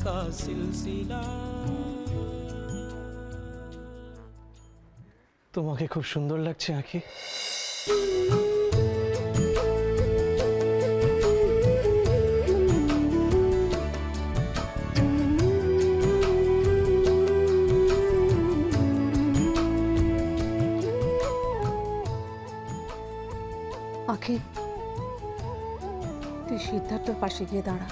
का सिलसिला। তোমাকে খুব সুন্দর লাগছে আঁখি। আঁখি, তুই সিদ্ধার্থর পাশে গিয়ে দাঁড়া।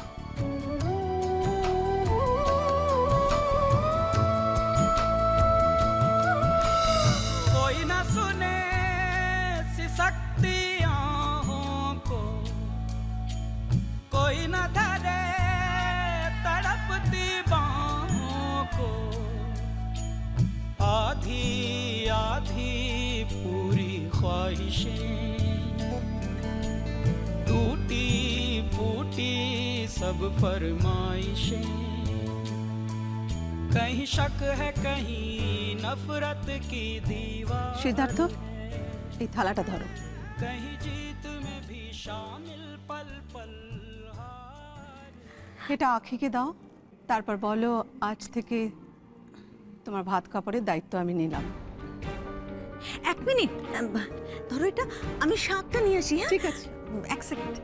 कोई ना सुने सिसकती आहों को, कोई ना धरे तड़पती बाहों को। आधी आधी पूरी ख्वाहिशें, टूटी फूटी सब फरमाइशें। कहीं शक है कहीं नफरत की दीवार। সিদ্ধার্থ, এই থালাটা ধরো। कहीं जीत में भी शामिल पल पल हार। এটা আঁখিকে দাও, তারপর বলো আজ থেকে তোমার ভাত কাপড়ের দায়িত্ব আমি নিলাম। এক মিনিট, ধরো এটা, আমি শাকটা নিয়ে আসি। হ্যাঁ ঠিক আছে, এক সেকেন্ড।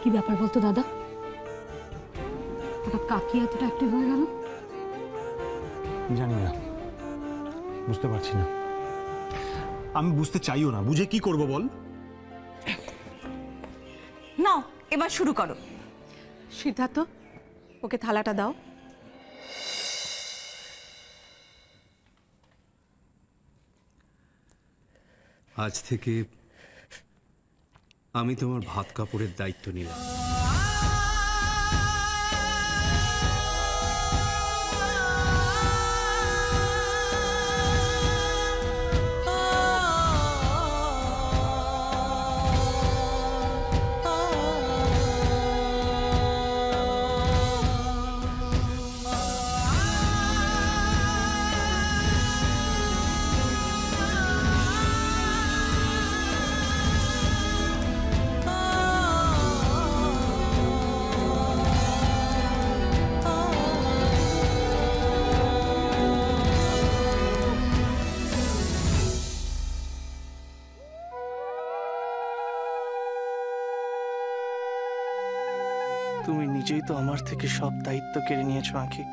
কি ব্যাপার বলতো দাদা, হঠাৎ কাকি এতটা অ্যাক্টিভ হয়ে গেল? জানি না, বুঝতে পারছি না। আমি বুঝতে চাইও না, বুঝে কি করব বল? নাও এবার শুরু করো। সিদ্ধার্থ, ওকে থালাটা দাও। আজ থেকে আমি তোমার ভাত কাপড়ের দায়িত্ব নিলাম। তুমি নিজেই তো আমার থেকে সব দায়িত্ব কেড়ে নিয়েছো আঁখি।